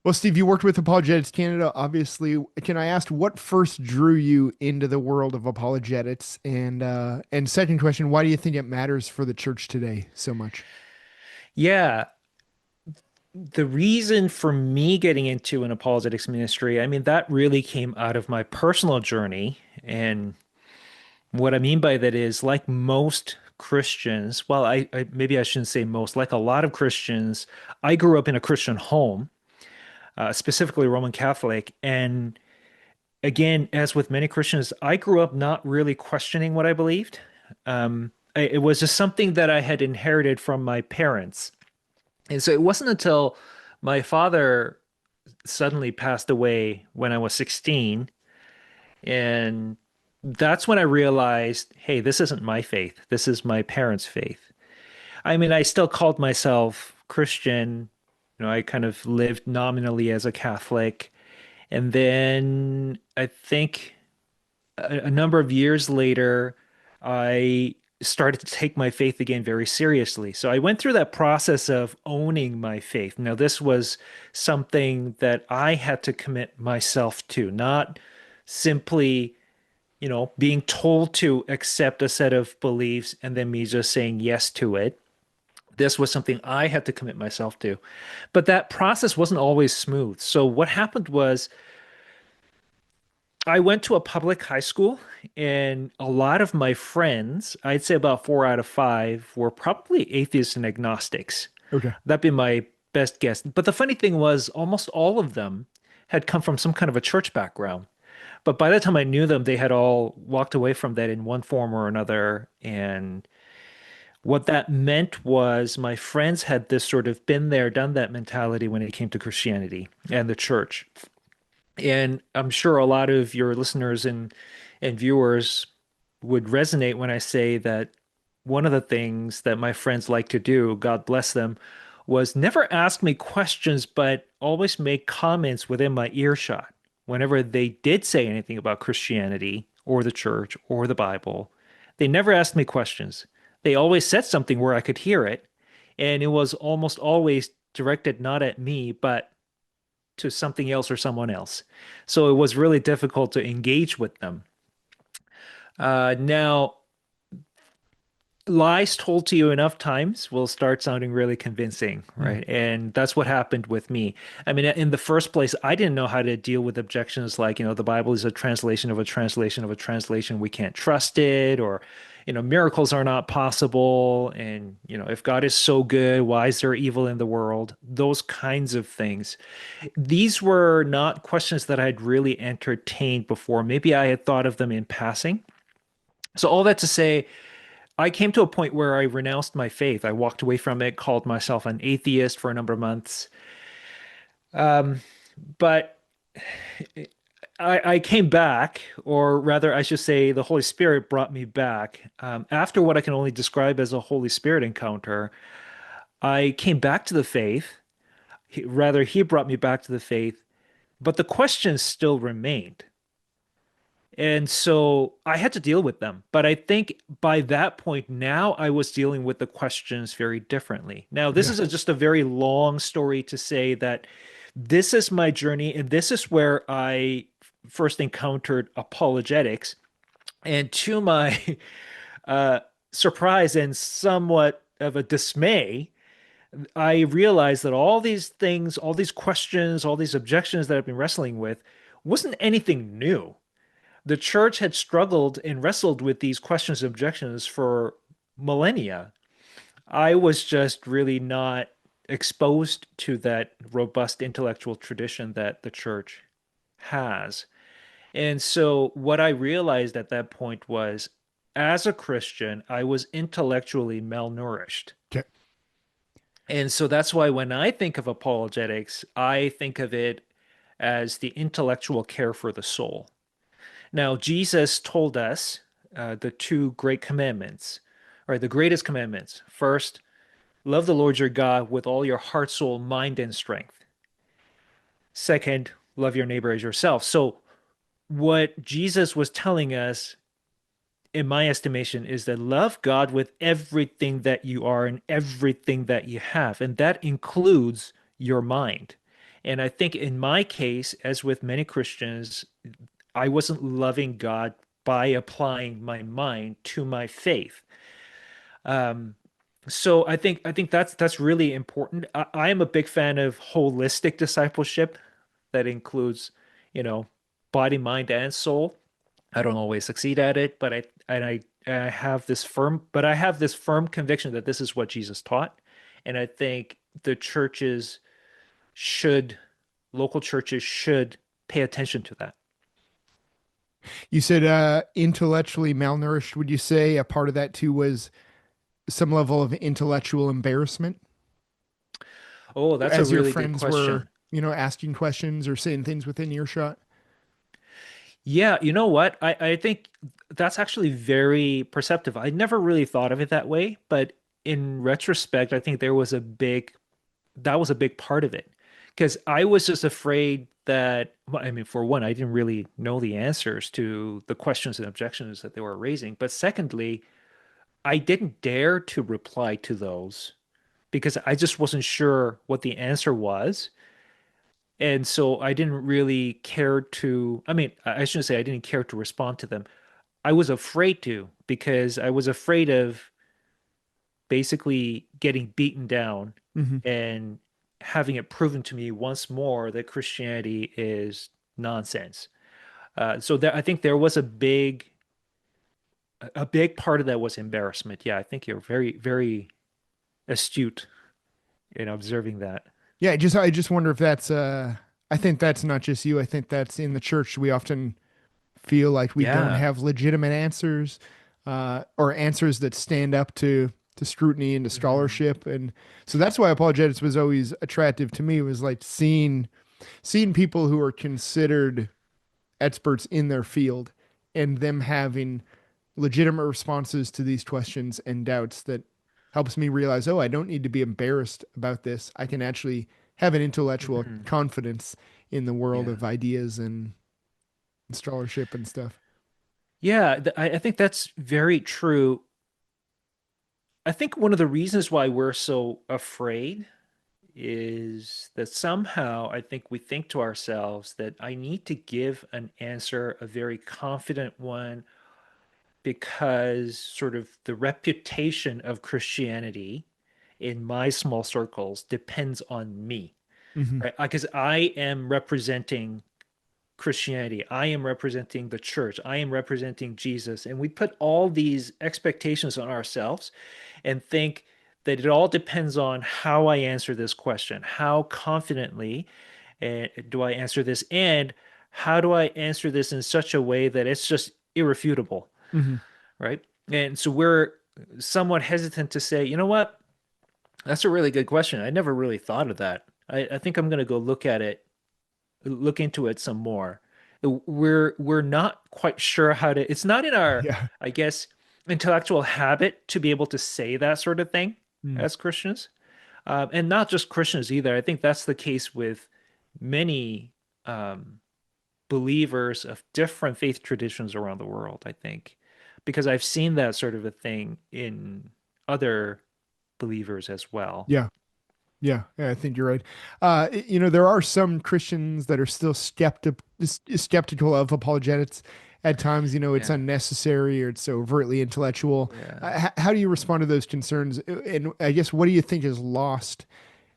Well, Steve, you worked with Apologetics Canada, obviously. Can I ask what first drew you into the world of apologetics? And second question, why do you think it matters for the church today so much? Yeah, the reason for me getting into an apologetics ministry, I mean, that really came out of my personal journey. And what I mean by that is, like most Christians, well, maybe I shouldn't say most, like a lot of Christians, I grew up in a Christian home, specifically Roman Catholic. And again, as with many Christians, I grew up not really questioning what I believed. It was just something that I had inherited from my parents. And so it wasn't until my father suddenly passed away when I was 16. And that's when I realized, hey, this isn't my faith. This is my parents' faith. I mean, I still called myself Christian. I kind of lived nominally as a Catholic. And then I think a number of years later, I started to take my faith again very seriously. So I went through that process of owning my faith. Now, this was something that I had to commit myself to, not simply, being told to accept a set of beliefs and then me just saying yes to it. This was something I had to commit myself to. But that process wasn't always smooth. So what happened was, I went to a public high school, and a lot of my friends, I'd say about 4 out of 5, were probably atheists and agnostics. Okay. That'd be my best guess. But the funny thing was, almost all of them had come from some kind of a church background. But by the time I knew them, they had all walked away from that in one form or another. And what that meant was my friends had this sort of been there, done that mentality when it came to Christianity and the church. And I'm sure a lot of your listeners and viewers would resonate when I say that one of the things that my friends like to do, God bless them, was never ask me questions, but always make comments within my earshot. Whenever they did say anything about Christianity or the church or the Bible, they never asked me questions. They always said something where I could hear it, and it was almost always directed not at me, but to something else or someone else. So it was really difficult to engage with them. Now, lies told to you enough times will start sounding really convincing, Hmm. right? And that's what happened with me. I mean, in the first place, I didn't know how to deal with objections like, the Bible is a translation of a translation of a translation. We can't trust it, or, miracles are not possible. And, if God is so good, why is there evil in the world? Those kinds of things. These were not questions that I'd really entertained before. Maybe I had thought of them in passing. So all that to say, I came to a point where I renounced my faith. I walked away from it, called myself an atheist for a number of months. Um, but I came back, or rather, I should say, the Holy Spirit brought me back. After what I can only describe as a Holy Spirit encounter, I came back to the faith. Rather, He brought me back to the faith, but the questions still remained. And so I had to deal with them. But I think by that point now, I was dealing with the questions very differently. Now, this Yeah. is just a very long story to say that this is my journey, and this is where I first encountered apologetics. And to my uh, surprise and somewhat of a dismay, I realized that all these things, all these questions, all these objections that I've been wrestling with wasn't anything new. The church had struggled and wrestled with these questions and objections for millennia. I was just really not exposed to that robust intellectual tradition that the church has. And so what I realized at that point was, as a Christian, I was intellectually malnourished. Okay. And so that's why when I think of apologetics, I think of it as the intellectual care for the soul. Now, Jesus told us the two great commandments, or the greatest commandments. First, love the Lord your God with all your heart, soul, mind, and strength. Second, love your neighbor as yourself. So, what Jesus was telling us, in my estimation, is that love God with everything that you are and everything that you have. And that includes your mind. And I think in my case, as with many Christians, I wasn't loving God by applying my mind to my faith. Um, so I think that's really important. I am a big fan of holistic discipleship that includes, you know, body, mind, and soul. I don't always succeed at it, but I have this firm conviction that this is what Jesus taught, and I think the churches should local churches should pay attention to that. You said intellectually malnourished. Would you say a part of that too was some level of intellectual embarrassment Oh, that's a as your really good friends were, question. asking questions or saying things within earshot? Yeah, you know what? I think that's actually very perceptive. I never really thought of it that way, but in retrospect, I think that was a big part of it. Because I was just afraid that, well, I mean, for one, I didn't really know the answers to the questions and objections that they were raising. But secondly, I didn't dare to reply to those because I just wasn't sure what the answer was. And so I didn't really care to, I mean, I shouldn't say I didn't care to respond to them. I was afraid to because I was afraid of basically getting beaten down Hmm. and having it proven to me once more that Christianity is nonsense. So there, I think there was a big part of that was embarrassment. Yeah, I think you're very, very astute in observing that. Yeah, I just wonder if that's I think that's not just you. I think that's in the church. We often feel like we don't Yeah. have legitimate answers, or answers that stand up to scrutiny and to Hmm. scholarship. And so that's why apologetics was always attractive to me, was like seeing people who are considered experts in their field and them having legitimate responses to these questions and doubts that helps me realize, oh, I don't need to be embarrassed about this. I can actually have an intellectual Hmm. confidence in the world Yeah. of ideas and scholarship and stuff. Yeah, I think that's very true. I think one of the reasons why we're so afraid is that somehow I think we think to ourselves that I need to give an answer, a very confident one, because sort of the reputation of Christianity in my small circles depends on me, Hmm. right? Because I am representing Christianity, I am representing the church, I am representing Jesus, and we put all these expectations on ourselves and think that it all depends on how I answer this question, how confidently do I answer this, and how do I answer this in such a way that it's just irrefutable, Hmm. right? And so we're somewhat hesitant to say, you know what? That's a really good question. I never really thought of that. I think I'm going to go look into it some more. We're not quite sure how to. It's not in our, Yeah. I guess, intellectual habit to be able to say that sort of thing Mm. as Christians, and not just Christians either. I think that's the case with many um, believers of different faith traditions around the world. I think because I've seen that sort of a thing in other believers as well. Yeah. Yeah. Yeah. I think you're right. There are some Christians that are still skeptical of apologetics at times. It's Yeah, unnecessary or it's so overtly intellectual. yeah. How do you respond to those concerns? And I guess, what do you think is lost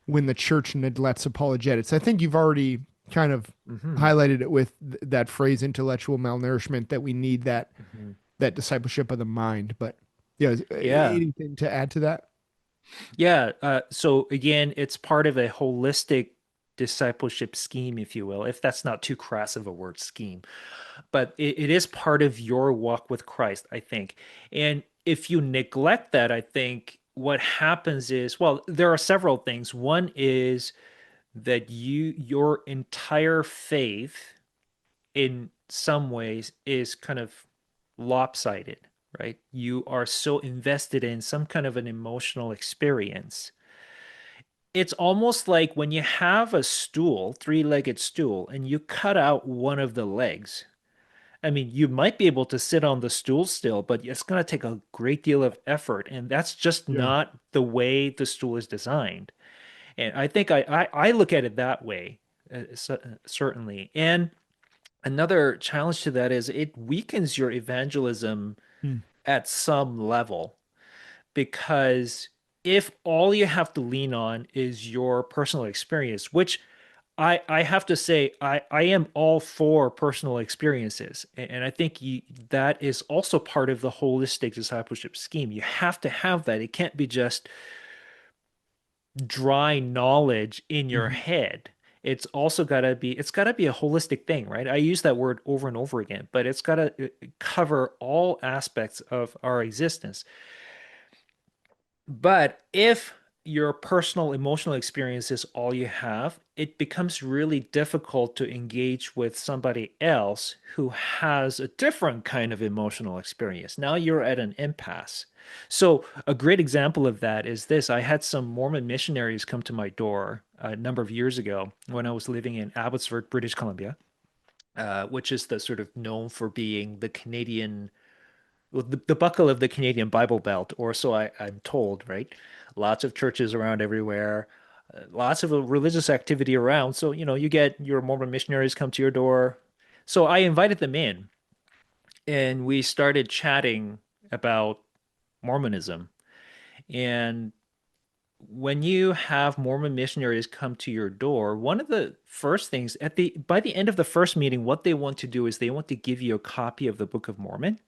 when the church neglects apologetics? I think you've already kind of Hmm. highlighted it with that phrase, intellectual malnourishment, that we need Hmm. that discipleship of the mind. But yeah, Yeah. anything to add to that? Yeah. So again, it's part of a holistic discipleship scheme, if you will, if that's not too crass of a word, scheme. But it is part of your walk with Christ, I think. And if you neglect that, I think what happens is, well, there are several things. One is that your entire faith in some ways is kind of lopsided, right? You are so invested in some kind of an emotional experience. It's almost like when you have a stool, three-legged stool, and you cut out one of the legs. I mean, you might be able to sit on the stool still, but it's going to take a great deal of effort, and that's just Yeah. not the way the stool is designed. And I think I look at it that way. certainly. And another challenge to that is it weakens your evangelism Hmm. at some level, because if all you have to lean on is your personal experience, which I have to say I am all for personal experiences, and I think that is also part of the holistic discipleship scheme. You have to have that. It can't be just dry knowledge in your Hmm. head. It's got to be a holistic thing, right? I use that word over and over again, but it's got to cover all aspects of our existence. But if your personal emotional experience is all you have, it becomes really difficult to engage with somebody else who has a different kind of emotional experience. Now you're at an impasse. So, a great example of that is this. I had some Mormon missionaries come to my door a number of years ago when I was living in Abbotsford, British Columbia, which is the sort of known for being the Canadian, well, the buckle of the Canadian Bible Belt, or so I'm told, right? Lots of churches around everywhere, lots of religious activity around. So, you get your Mormon missionaries come to your door. So I invited them in and we started chatting about Mormonism. And when you have Mormon missionaries come to your door, one of the first things by the end of the first meeting, what they want to do is they want to give you a copy of the Book of Mormon.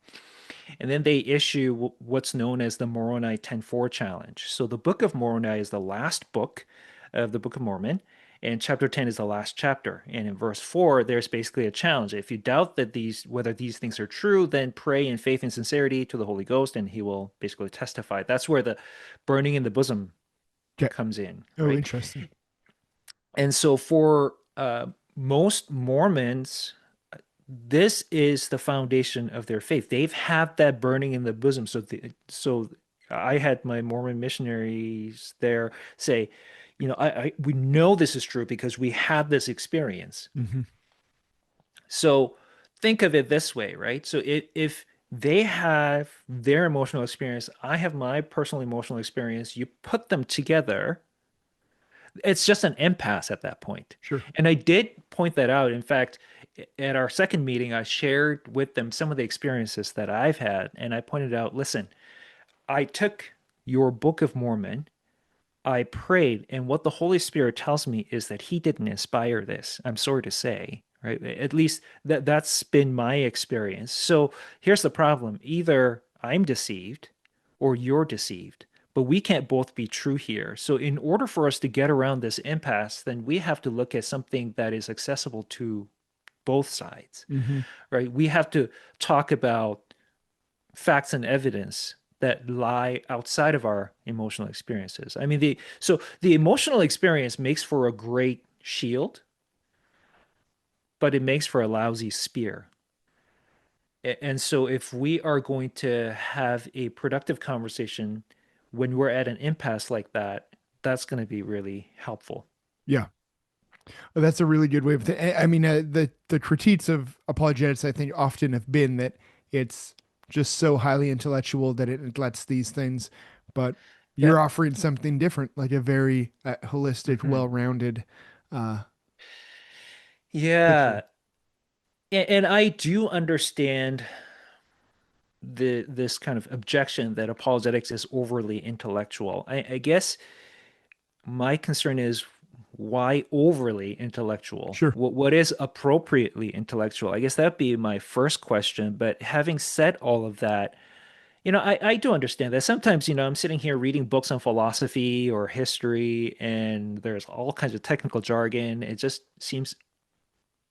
And then they issue what's known as the Moroni 10:4 challenge. So the Book of Moroni is the last book of the Book of Mormon, and chapter 10 is the last chapter. And in verse 4, there's basically a challenge. If you doubt that whether these things are true, then pray in faith and sincerity to the Holy Ghost, and he will basically testify. That's where the burning in the bosom Okay. comes in, Oh, right? interesting. And so for most Mormons, this is the foundation of their faith. They've had that burning in the bosom. So I had my Mormon missionaries there say, we know this is true because we had this experience. Hmm. So think of it this way, right? So if they have their emotional experience, I have my personal emotional experience, you put them together, it's just an impasse at that point. Sure. And I did point that out. In fact, at our second meeting, I shared with them some of the experiences that I've had. And I pointed out, listen, I took your Book of Mormon, I prayed, and what the Holy Spirit tells me is that He didn't inspire this. I'm sorry to say, right? At least that's been my experience. So here's the problem. Either I'm deceived or you're deceived, but we can't both be true here. So in order for us to get around this impasse, then we have to look at something that is accessible to both sides, Hmm. right? We have to talk about facts and evidence that lie outside of our emotional experiences. I mean, the emotional experience makes for a great shield, but it makes for a lousy spear. And so if we are going to have a productive conversation when we're at an impasse like that, that's going to be really helpful. Yeah. Well, that's a really good way of I mean, the critiques of apologetics, I think, often have been that it's just so highly intellectual that it lets these things, but Yeah. you're offering something different, like a very holistic, Mhm. well-rounded uh, picture. Yeah. And I do understand this kind of objection that apologetics is overly intellectual. I guess my concern is why overly intellectual? Sure. What is appropriately intellectual? I guess that'd be my first question. But having said all of that, I do understand that. Sometimes, I'm sitting here reading books on philosophy or history, and there's all kinds of technical jargon. It just seems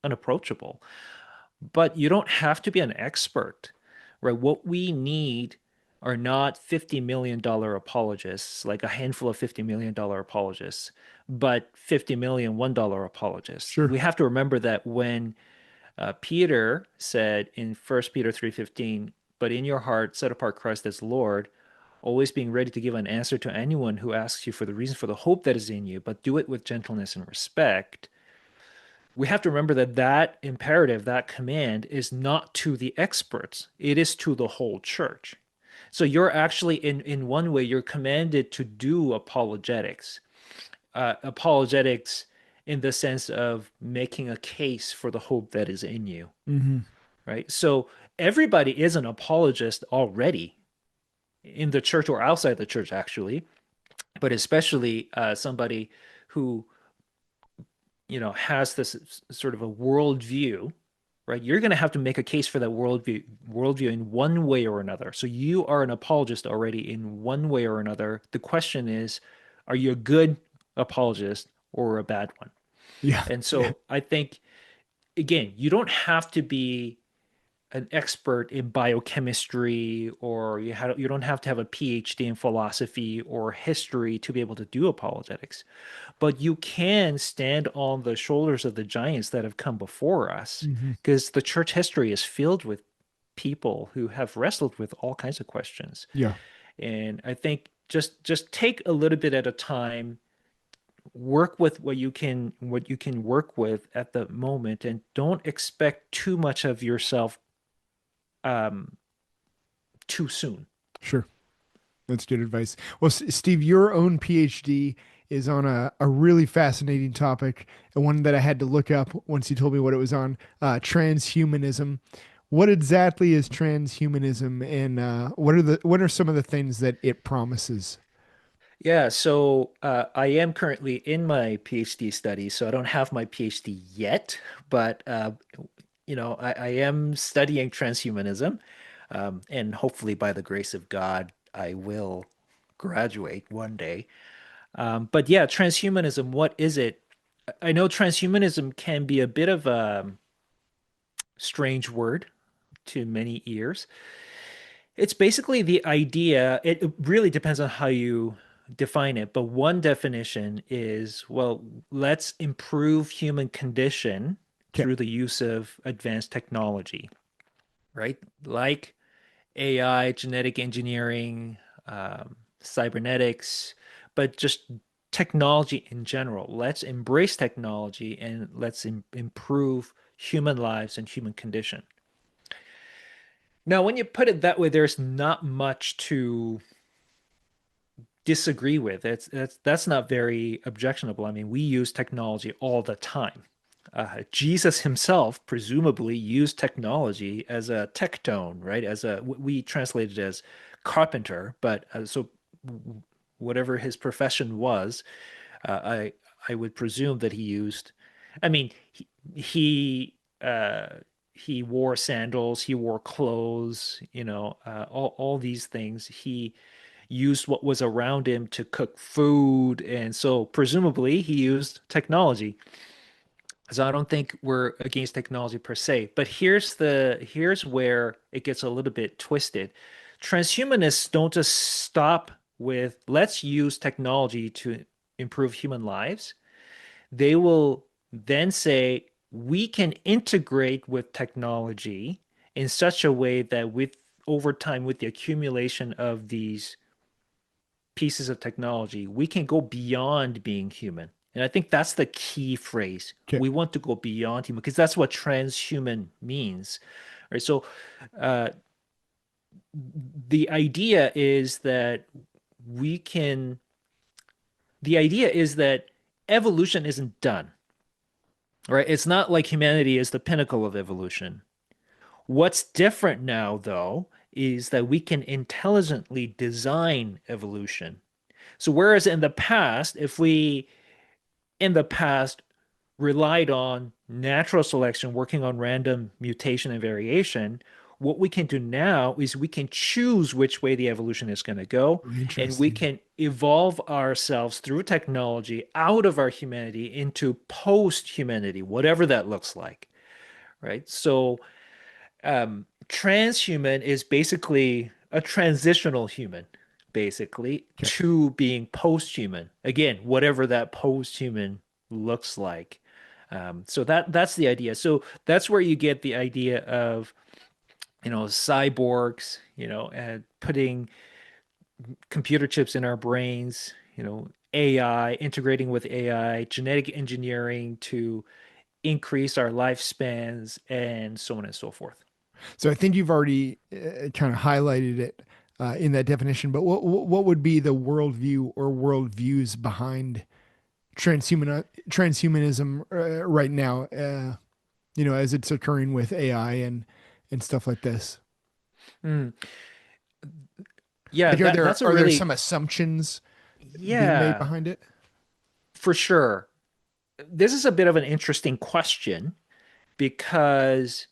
unapproachable. But you don't have to be an expert, right? What we need are not $50 million apologists, like a handful of $50 million apologists, but 50 million $1 apologists. Sure. We have to remember that when Peter said in 1 Peter 3:15, but in your heart set apart Christ as Lord, always being ready to give an answer to anyone who asks you for the reason for the hope that is in you, but do it with gentleness and respect. We have to remember that that imperative, that command is not to the experts, it is to the whole church. So you're actually, in one way, you're commanded to do apologetics. Apologetics in the sense of making a case for the hope that is in you, Hmm. right? So everybody is an apologist already in the church or outside the church, actually, but especially somebody who, has this sort of a worldview, right? You're going to have to make a case for that worldview in one way or another. So you are an apologist already in one way or another. The question is, are you a good apologist or a bad one? Yeah. And Yeah. so I think, again, you don't have to be an expert in biochemistry, or you don't have to have a PhD in philosophy or history to be able to do apologetics, but you can stand on the shoulders of the giants that have come before us, Hmm. because the church history is filled with people who have wrestled with all kinds of questions. Yeah. And I think just take a little bit at a time, work with what you can work with at the moment, and don't expect too much of yourself um too soon. Sure. That's good advice. Well, Steve, your own PhD is on a really fascinating topic, and one that I had to look up once you told me what it was on, transhumanism. What exactly is transhumanism, and what are some of the things that it promises? Yeah, so I am currently in my PhD study, so I don't have my PhD yet, but I am studying transhumanism, and hopefully, by the grace of God, I will graduate one day. But yeah, transhumanism, what is it? I know transhumanism can be a bit of a strange word to many ears. It's basically the idea, it really depends on how you define it, but one definition is, well, let's improve human condition Okay. through the use of advanced technology, right? Like AI, genetic engineering, cybernetics, but just technology in general. Let's embrace technology and let's improve human lives and human condition. Now, when you put it that way, there's not much to disagree with. That's not very objectionable. I mean, we use technology all the time. Jesus himself presumably used technology as a tectone, right? We translate it as carpenter, but whatever his profession was, I would presume that he used. I mean, he he wore sandals, he wore clothes, all these things. He used what was around him to cook food, and so presumably he used technology. So I don't think we're against technology per se, but here's where it gets a little bit twisted. Transhumanists don't just stop with let's use technology to improve human lives. They will then say we can integrate with technology in such a way that with over time, with the accumulation of these pieces of technology, we can go beyond being human. And I think that's the key phrase. Okay. We want to go beyond human because that's what transhuman means. Right. So uh, the idea is that we can, the idea is that evolution isn't done, right? It's not like humanity is the pinnacle of evolution. What's different now, though, is that we can intelligently design evolution. So whereas if we in the past relied on natural selection, working on random mutation and variation, what we can do now is we can choose which way the evolution is going to go, and we Interesting. can evolve ourselves through technology out of our humanity into post-humanity, whatever that looks like, right? So transhuman is basically a transitional human, basically, Okay. to being post-human. Again, whatever that post-human looks like. So that's the idea. So that's where you get the idea of, cyborgs, and putting computer chips in our brains, AI, integrating with AI, genetic engineering to increase our lifespans, and so on and so forth. So I think you've already kind of highlighted it in that definition, but what would be the worldview or worldviews behind transhumanism right now, as it's occurring with AI and stuff like this. Mm. Yeah, Like, are there that's a are there some really, assumptions being made yeah, behind it? for sure. This is a bit of an interesting question because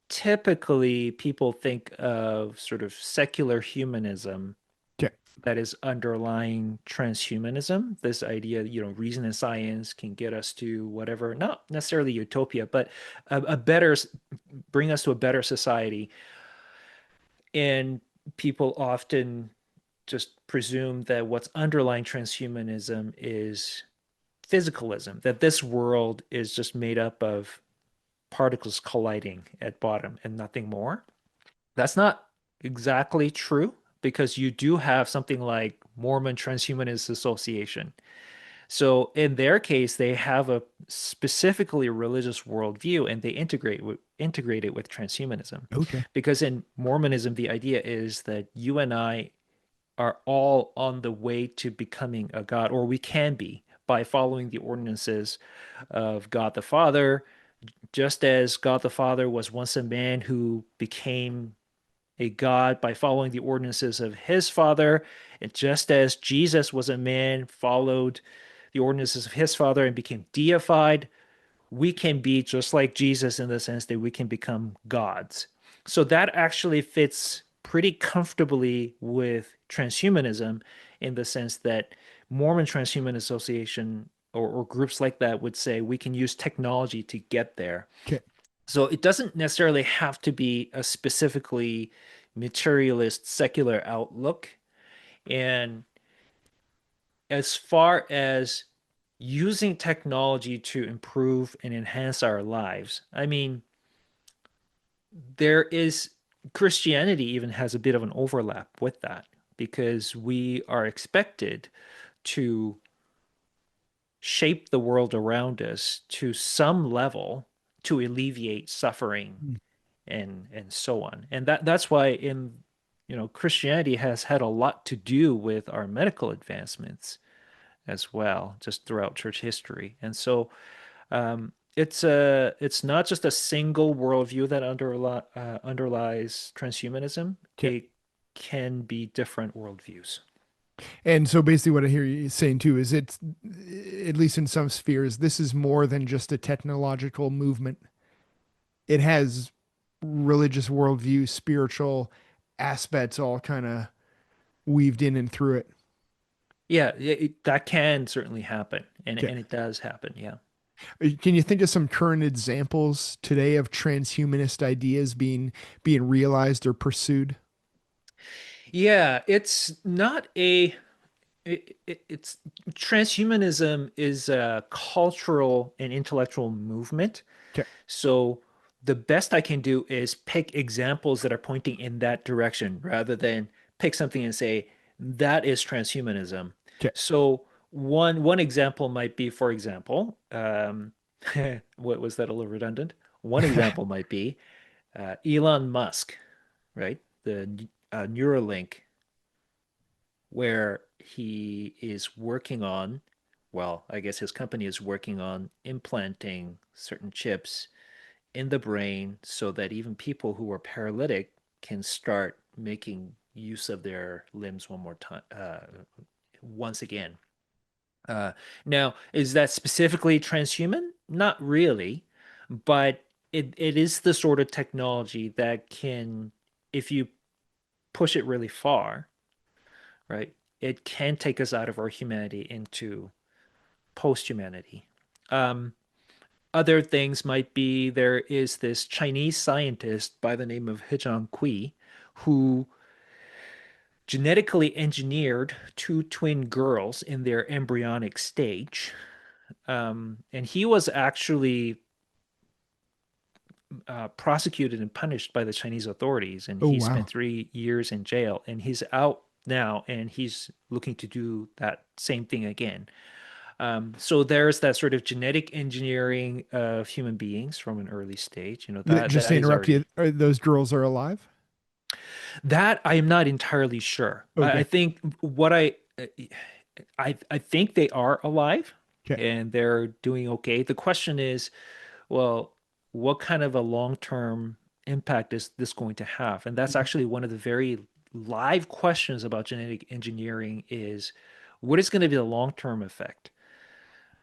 typically people think of sort of secular humanism Okay. that is underlying transhumanism. This idea, reason and science can get us to whatever, not necessarily utopia, but a better, bring us to a better society. And people often just presume that what's underlying transhumanism is physicalism, that this world is just made up of particles colliding at bottom and nothing more. That's not exactly true because you do have something like Mormon Transhumanist Association. So in their case, they have a specifically religious worldview and they integrate it with transhumanism. Okay. Because in Mormonism, the idea is that you and I are all on the way to becoming a God, or we can be by following the ordinances of God the Father, just as God the Father was once a man who became a God by following the ordinances of his Father, and just as Jesus was a man, followed the ordinances of his Father and became deified, we can be just like Jesus in the sense that we can become gods. So that actually fits pretty comfortably with transhumanism in the sense that Mormon Transhuman Association or groups like that would say we can use technology to get there. Okay. So it doesn't necessarily have to be a specifically materialist secular outlook. And as far as using technology to improve and enhance our lives, I mean, there is Christianity even has a bit of an overlap with that because we are expected to shape the world around us to some level to alleviate suffering Mm. and so on. And that's why Christianity has had a lot to do with our medical advancements as well, just throughout church history. And so it's not just a single worldview that underlies transhumanism. Okay. It can be different worldviews. And so basically what I hear you saying too is it's, at least in some spheres, this is more than just a technological movement. It has religious worldview, spiritual aspects all kind of weaved in and through it. Yeah, that can certainly happen, and Okay. it does happen. Yeah. Can you think of some current examples today of transhumanist ideas being realized or pursued? Yeah, it's not a it's transhumanism is a cultural and intellectual movement. Okay. So the best I can do is pick examples that are pointing in that direction rather than pick something and say that is transhumanism. Okay. So one example might be, for example, what was that a little redundant? One example might be Elon Musk, right? The Neuralink where he is working on, well, I guess his company is working on implanting certain chips in the brain so that even people who are paralytic can start making use of their limbs one more time, once again. Uh, Now, is that specifically transhuman? Not really, but it is the sort of technology that can, if you push it really far, right? It can take us out of our humanity into post-humanity. Um, Other things might be there is this Chinese scientist by the name of He Kui who genetically engineered two twin girls in their embryonic stage. And he was actually prosecuted and punished by the Chinese authorities, and Oh he spent wow. 3 years in jail. And he's out now, and he's looking to do that same thing again. So there's that sort of genetic engineering of human beings from an early stage. Just to That is interrupt you, already those girls are alive? that I am not entirely sure. I Okay. think what I think they are alive. Okay. and they're doing okay. The question is, well, what kind of a long-term impact is this going to have? And that's Mhm. actually one of the very live questions about genetic engineering is what is going to be the long-term effect,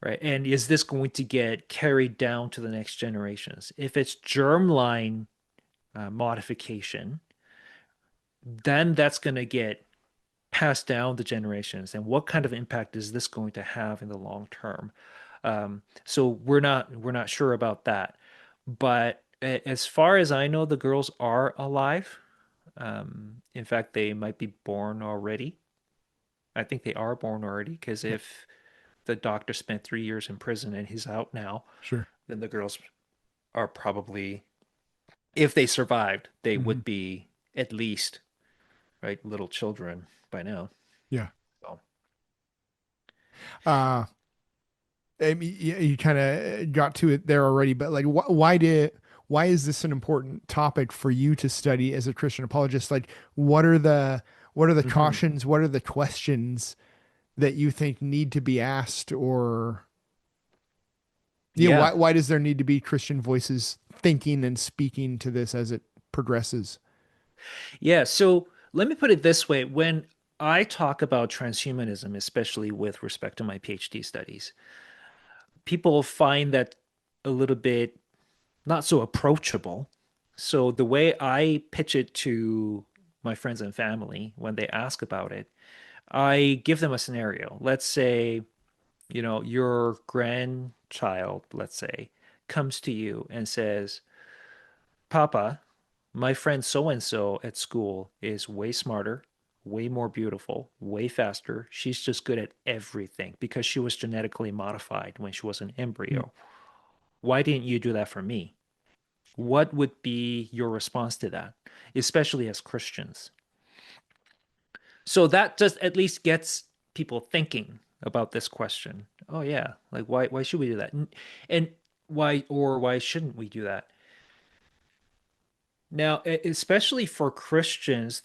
right? And is this going to get carried down to the next generations? If it's germline modification, then that's going to get passed down the generations. And what kind of impact is this going to have in the long term? So we're not sure about that. But as far as I know, the girls are alive. In fact, they might be born already. I think they are born already because Okay. if the doctor spent 3 years in prison and he's out now, Sure. then the girls are probably, if they survived, they Hmm. would be at least, right, little children by now. Yeah. So, Uh, I mean, you kind of got to it there already, but like, why is this an important topic for you to study as a Christian apologist? Like, what are the mhm. cautions? What are the questions that you think need to be asked, or Yeah. why does there need to be Christian voices thinking and speaking to this as it progresses? Yeah. So let me put it this way. When I talk about transhumanism, especially with respect to my PhD studies, people find that a little bit not so approachable. So the way I pitch it to my friends and family when they ask about it, I give them a scenario. Let's say, your grandchild, let's say, comes to you and says, Papa, my friend so and so at school is way smarter, way more beautiful, way faster. She's just good at everything because she was genetically modified when she was an Mm. embryo. Why didn't you do that for me? What would be your response to that, especially as Christians? So that just at least gets people thinking about this question. Oh yeah, like why should we do that? And why shouldn't we do that? Now, especially for Christians,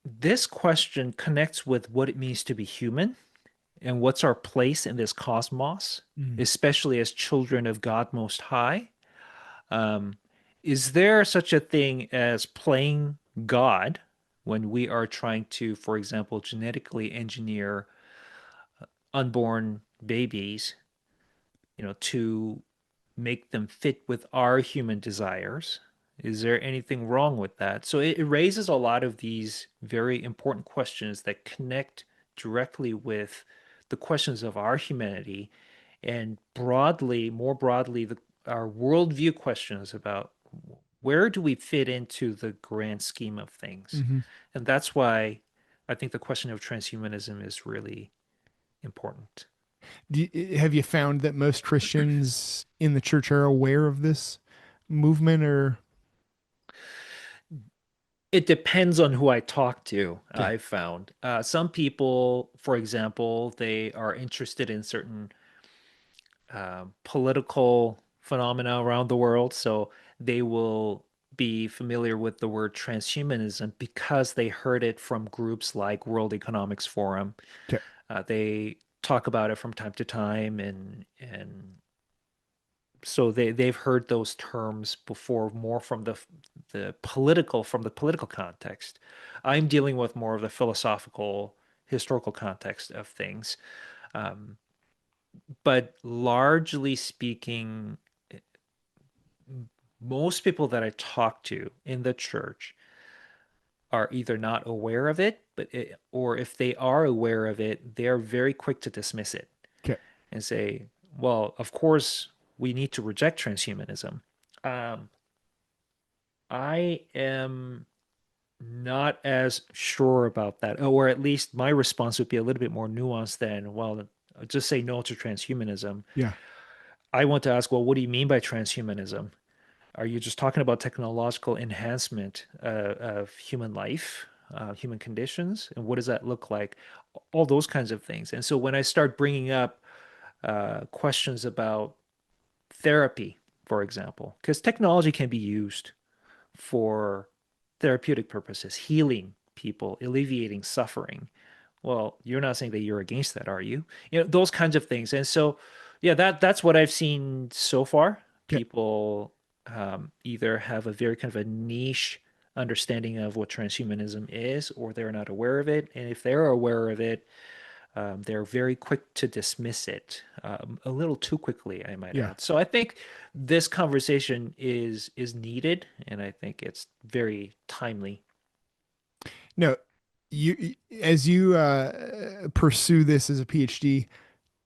this question connects with what it means to be human and what's our place in this cosmos, Mm. especially as children of God Most High. Um, is there such a thing as playing God when we are trying to, for example, genetically engineer unborn babies, to make them fit with our human desires? Is there anything wrong with that? So it raises a lot of these very important questions that connect directly with the questions of our humanity and more broadly, our worldview questions about where do we fit into the grand scheme of things? Hmm. And that's why I think the question of transhumanism is really important. Have you found that most Christians in the church are aware of this movement, or It depends on who I talk to, okay, I've found. Some people, for example, they are interested in certain political phenomena around the world. So they will be familiar with the word transhumanism because they heard it from groups like World Economics Forum. okay, They talk about it from time to time, and so they've heard those terms before more from the political context. I'm dealing with more of the philosophical historical context of things. Um, but largely speaking, most people that I talk to in the church are either not aware of it, or if they are aware of it, they are very quick to dismiss it okay. and say, well, of course, we need to reject transhumanism. Um, I am not as sure about that, or at least my response would be a little bit more nuanced than, well, just say no to transhumanism. Yeah. I want to ask, well, what do you mean by transhumanism? Are you just talking about technological enhancement of human life, human conditions, and what does that look like? All those kinds of things. And so when I start bringing up questions about therapy, for example, because technology can be used for therapeutic purposes, healing people, alleviating suffering. well, you're not saying that you're against that, are you? You know, those kinds of things. And so, yeah, that's what I've seen so far. Okay. People either have a very kind of a niche understanding of what transhumanism is, or they're not aware of it. And if they're aware of it, they're very quick to dismiss it, a little too quickly, I might Yeah. add. So I think this conversation is needed, and I think it's very timely. No, as you pursue this as a PhD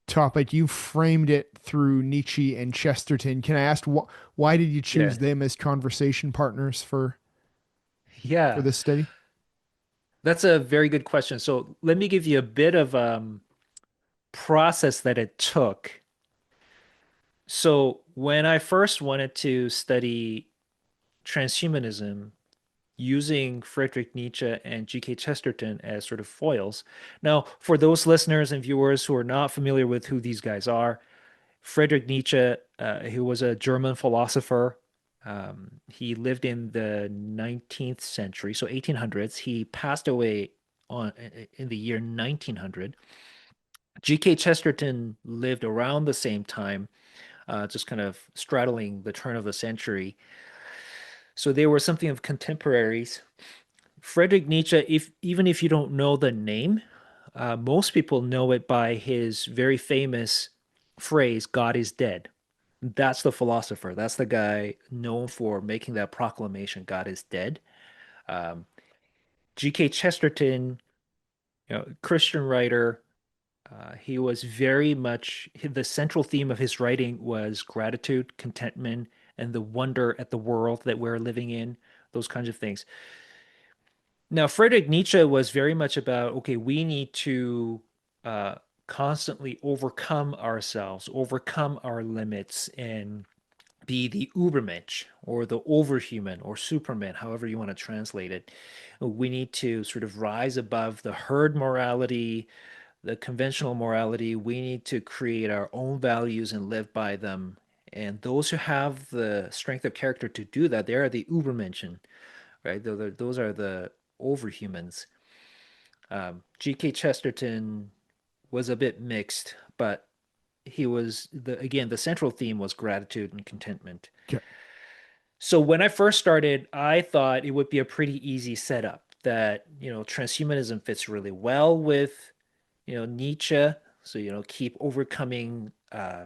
topic, you framed it through Nietzsche and Chesterton. Can I ask why did you choose Yeah. them as conversation partners for Yeah. this study? That's a very good question. So let me give you a bit of process that it took. So when I first wanted to study transhumanism using Friedrich Nietzsche and G.K. Chesterton as sort of foils. Now, for those listeners and viewers who are not familiar with who these guys are, Friedrich Nietzsche, who was a German philosopher, he lived in the 19th century, so 1800s. He passed away on in the year 1900. G.K. Chesterton lived around the same time, just kind of straddling the turn of the century. So they were something of contemporaries. Friedrich Nietzsche, if even if you don't know the name, most people know it by his very famous phrase, God is dead. That's the philosopher. That's the guy known for making that proclamation, God is dead. Um, G.K. Chesterton, Christian writer, he was very much, the central theme of his writing was gratitude, contentment, and the wonder at the world that we're living in, those kinds of things. Now, Friedrich Nietzsche was very much about, okay, we need to uh, constantly overcome ourselves, overcome our limits, and be the Ubermensch or the overhuman or Superman, however you want to translate it. We need to sort of rise above the herd morality, the conventional morality. We need to create our own values and live by them. And those who have the strength of character to do that, they are the Ubermenschen, right? Those are the overhumans. G.K. Chesterton was a bit mixed, but he was the central theme was gratitude and contentment. Okay. So when I first started, I thought it would be a pretty easy setup that, transhumanism fits really well with, Nietzsche. So, keep overcoming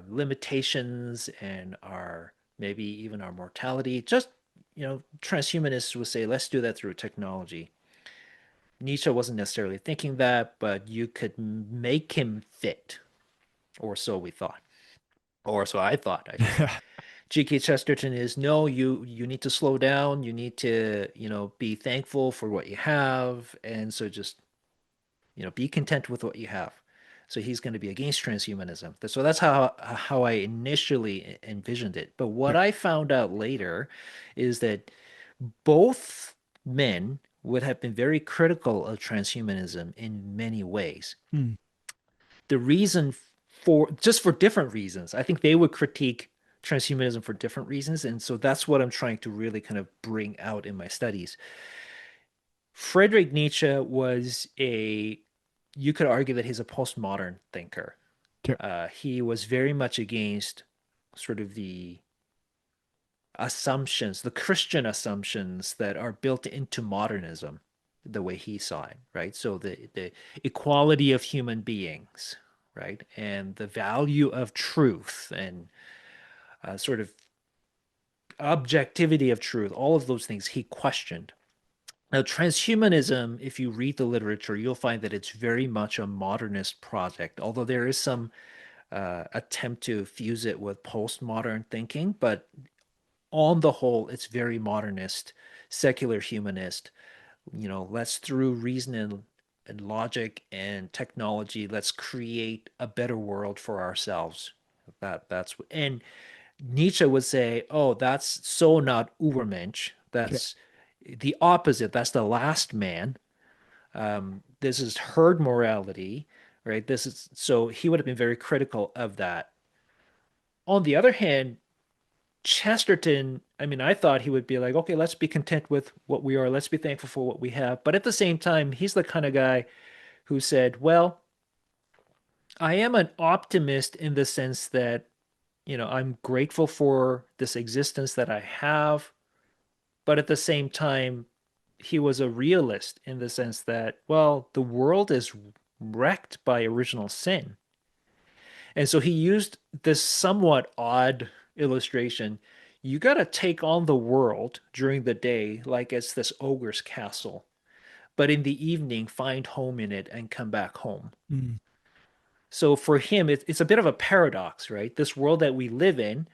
limitations and our maybe even our mortality. Just, transhumanists would say, let's do that through technology. Nietzsche wasn't necessarily thinking that, but you could make him fit, or so we thought, or so I thought, I should say. G.K. Chesterton is no, you need to slow down, you need to, be thankful for what you have, and so just, be content with what you have. So he's going to be against transhumanism. So that's how I initially envisioned it. But what Okay. I found out later is that both men would have been very critical of transhumanism in many ways. Hmm. The reason for just for different reasons. I think they would critique transhumanism for different reasons. And so that's what I'm trying to really kind of bring out in my studies. Friedrich Nietzsche was you could argue that he's a postmodern thinker. Okay. He was very much against sort of the assumptions, the Christian assumptions that are built into modernism, the way he saw it, right? So the equality of human beings, right, and the value of truth and sort of objectivity of truth, all of those things he questioned. Now, transhumanism, if you read the literature, you'll find that it's very much a modernist project, although there is some attempt to fuse it with postmodern thinking, but on the whole, it's very modernist, secular humanist. Let's through reason and logic and technology, let's create a better world for ourselves. And Nietzsche would say, "Oh, that's so not Übermensch. Okay. That's the opposite. That's the last man. This is herd morality, right? This is so." He would have been very critical of that. On the other hand, Chesterton, I mean, I thought he would be like, okay, let's be content with what we are. Let's be thankful for what we have. But at the same time, he's the kind of guy who said, well, I am an optimist in the sense that, I'm grateful for this existence that I have, but at the same time, he was a realist in the sense that, well, the world is wrecked by original sin. And so he used this somewhat odd illustration. You got to take on the world during the day like it's this ogre's castle, but in the evening, find home in it and come back home. Mm. So for him, it's a bit of a paradox, right? This world that we live in,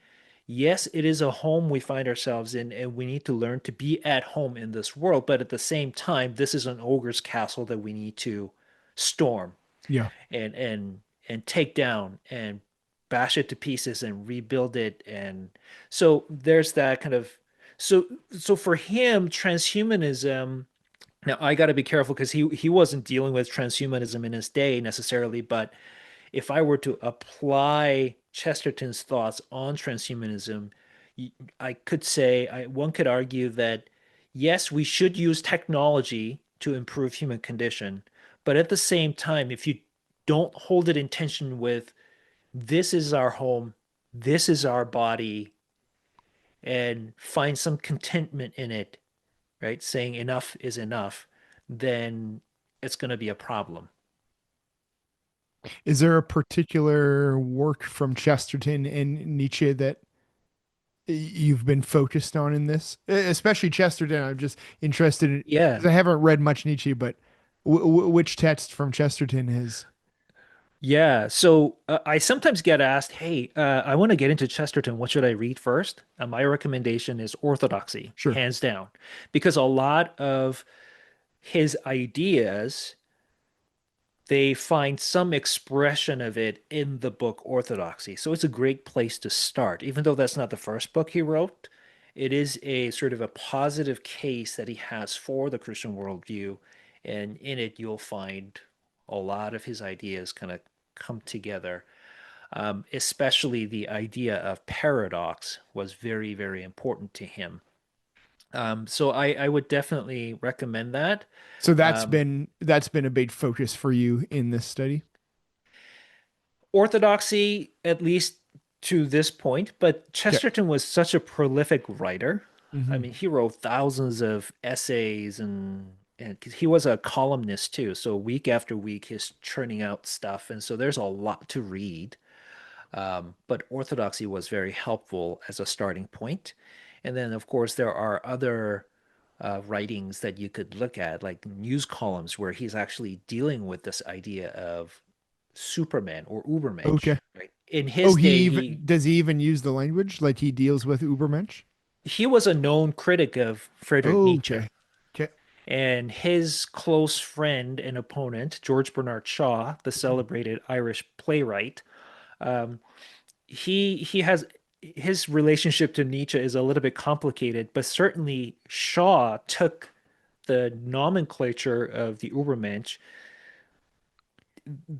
yes, it is a home we find ourselves in, and we need to learn to be at home in this world. But at the same time, this is an ogre's castle that we need to storm Yeah. and take down and bash it to pieces and rebuild it. And so there's that kind of so for him, transhumanism. Now I got to be careful because he wasn't dealing with transhumanism in his day necessarily, but if I were to apply Chesterton's thoughts on transhumanism, I could say one could argue that yes, we should use technology to improve human condition, but at the same time, if you don't hold it in tension with this is our home, this is our body, and find some contentment in it, right? Saying enough is enough, then it's going to be a problem. Is there a particular work from Chesterton and Nietzsche that you've been focused on in this? Especially Chesterton. I'm just interested in, Yeah. because I haven't read much Nietzsche, but which text from Chesterton has? Yeah. So I sometimes get asked, hey, I want to get into Chesterton. What should I read first? My recommendation is Orthodoxy, Sure. hands down, because a lot of his ideas, they find some expression of it in the book Orthodoxy. So it's a great place to start. Even though that's not the first book he wrote, it is a sort of a positive case that he has for the Christian worldview. And in it, you'll find a lot of his ideas kind of come together. Especially the idea of paradox was very, very important to him. So I would definitely recommend that. So Um, that's been a big focus for you in this study. Orthodoxy, at least to this point, but Okay. Chesterton was such a prolific writer. I Hmm. mean, he wrote thousands of essays and he was a columnist too. So week after week, he's churning out stuff. And so there's a lot to read. But orthodoxy was very helpful as a starting point. And then, of course, there are other writings that you could look at, like news columns, where he's actually dealing with this idea of Superman or Ubermensch. Okay. Right? In Oh, his day, he does he even use the language like he deals with Ubermensch? he was a known critic of Friedrich Nietzsche, Okay. Okay. and his close friend and opponent, George Bernard Shaw, the celebrated Irish playwright, um, he has his relationship to Nietzsche is a little bit complicated, but certainly Shaw took the nomenclature of the Ubermensch.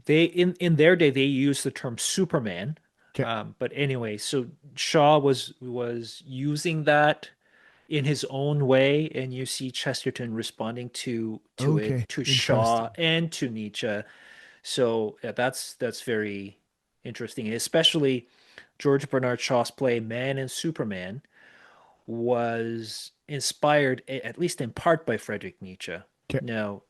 They in their day they used the term Superman, Okay. but anyway, so Shaw was using that in his own way, and you see Chesterton responding to it, Okay. to Shaw Interesting. and to Nietzsche. So yeah, that's very interesting, especially George Bernard Shaw's play Man and Superman was inspired, at least in part, by Friedrich Nietzsche. Okay. Now,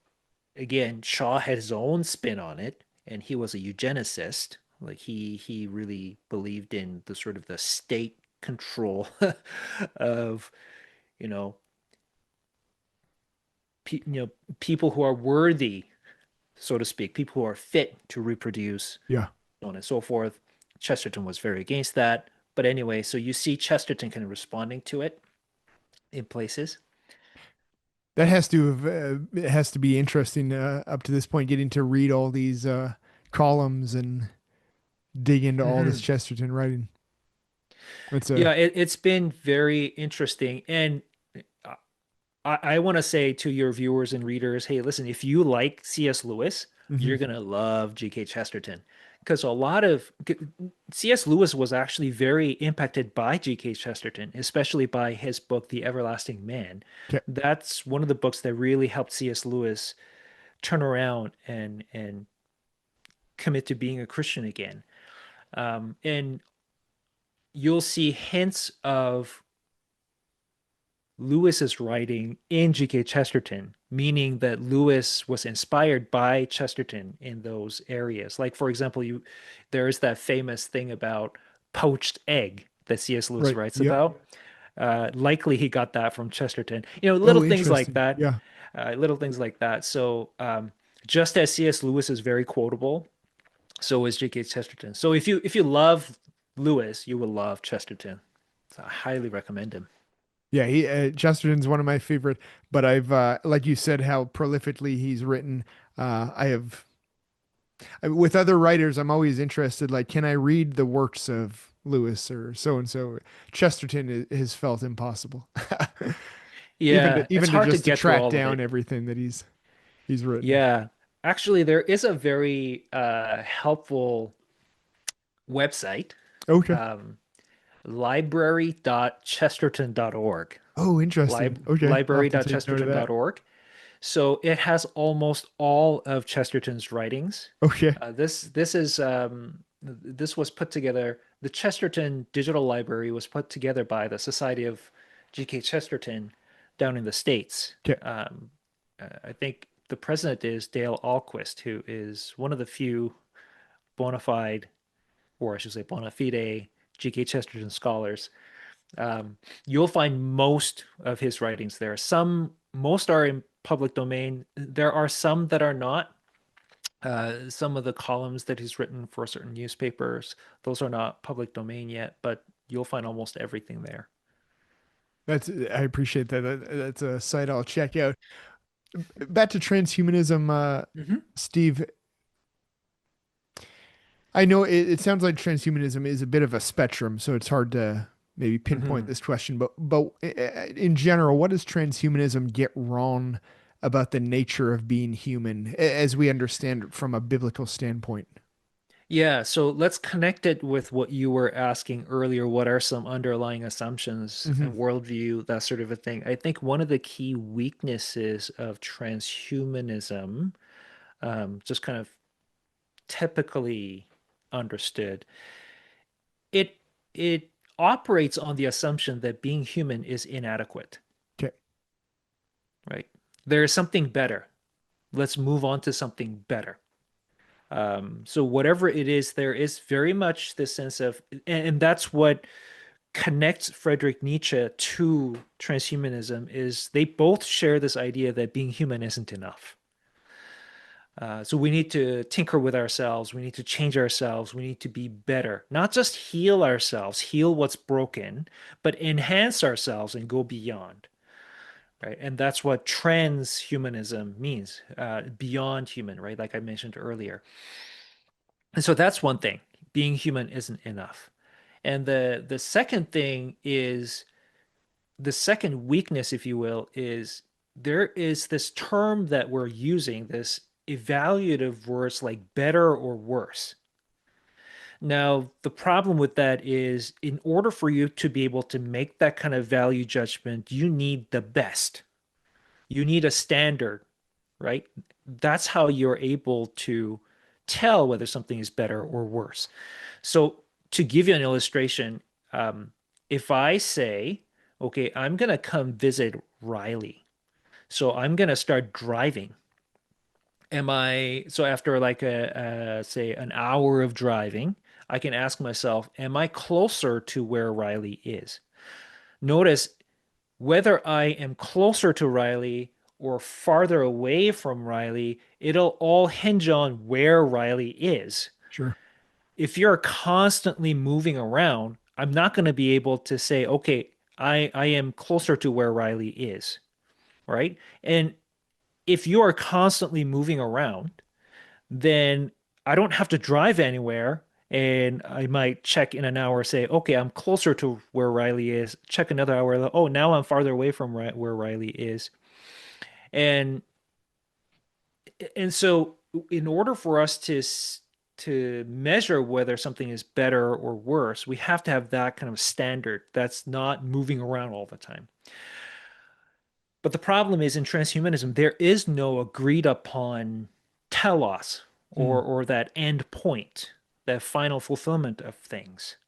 again, Shaw had his own spin on it, and he was a eugenicist. Like he really believed in the sort of the state control of you know people who are worthy, so to speak, people who are fit to reproduce, Yeah. so on and so forth. Chesterton was very against that. But anyway, so you see Chesterton kind of responding to it in places. That has to have, it has to be interesting up to this point, getting to read all these columns and dig into all this Hmm. Chesterton writing. It's a Yeah, it's been very interesting. And I want to say to your viewers and readers, hey, listen, if you like C.S. Lewis, mhm. you're going to love G.K. Chesterton because a lot of C.S. Lewis was actually very impacted by G.K. Chesterton, especially by his book, The Everlasting Man. Okay. That's one of the books that really helped C.S. Lewis turn around and commit to being a Christian again. And you'll see hints of Lewis's writing in G.K. Chesterton, meaning that Lewis was inspired by Chesterton in those areas. Like, for example, there is that famous thing about poached egg that C.S. Lewis Right. writes Yep. about. Likely he got that from Chesterton. Oh, interesting. Yeah. Little things like that. So, just as C.S. Lewis is very quotable, so is G.K. Chesterton. So if you love Lewis, you will love Chesterton. So I highly recommend him. Yeah, Chesterton's one of my favorite, but I've like you said how prolifically he's written. I have with other writers, I'm always interested. Like, can I read the works of Lewis or so and so? Chesterton has felt impossible, Yeah, it's even to hard to just to get through track all of down it. everything that he's written. Yeah. Actually, there is a very helpful website, Okay. um, library.chesterton.org. Oh, interesting. Okay, I'll have to take note of that. Library.chesterton.org. So it has almost all of Chesterton's writings. Okay. This was put together. The Chesterton Digital Library was put together by the Society of G.K. Chesterton down in the States. Okay. I think the president is Dale Ahlquist, who is one of the few bona fide, or I should say bona fide, G.K. Chesterton scholars. You'll find most of his writings there. Most are in public domain. There are some that are not. Some of the columns that he's written for certain newspapers, those are not public domain yet, but you'll find almost everything there. I appreciate that. That's a site I'll check out. Back to transhumanism, Hmm. Steve. I know it sounds like transhumanism is a bit of a spectrum, so it's hard to maybe pinpoint Hmm. this question. But in general, what does transhumanism get wrong about the nature of being human, as we understand it from a biblical standpoint? Yeah, so let's connect it with what you were asking earlier. What are some underlying assumptions Hmm. and worldview, that sort of a thing? I think one of the key weaknesses of transhumanism, just kind of typically understood, it it operates on the assumption that being human is inadequate, Okay. right? There is something better. Let's move on to something better. So whatever it is, there is very much this sense of, and that's what connects Friedrich Nietzsche to transhumanism is they both share this idea that being human isn't enough. So we need to tinker with ourselves. We need to change ourselves. We need to be better. Not just heal ourselves, heal what's broken, but enhance ourselves and go beyond. Right. And that's what transhumanism means, beyond human, right? Like I mentioned earlier. And so that's one thing. Being human isn't enough. And the second thing is the second weakness, if you will, is there is this term that we're using, this evaluative words like better or worse. Now, the problem with that is in order for you to be able to make that kind of value judgment, you need the best. You need a standard, right? That's how you're able to tell whether something is better or worse. So, to give you an illustration, um, if I say, okay, I'm going to come visit Ryley, so I'm going to start driving. So after like say an hour of driving, I can ask myself, am I closer to where Ryley is? Notice whether I am closer to Ryley or farther away from Ryley, it'll all hinge on where Ryley is. Sure. If you're constantly moving around, I'm not going to be able to say, okay, I am closer to where Ryley is, right? And if you are constantly moving around, then I don't have to drive anywhere. And I might check in an hour, say, okay, I'm closer to where Ryley is. Check another hour. Oh, now I'm farther away from where Ryley is. And so in order for us to measure whether something is better or worse, we have to have that kind of standard that's not moving around all the time. But the problem is in transhumanism, there is no agreed upon telos Mm. or that end point, that final fulfillment of things.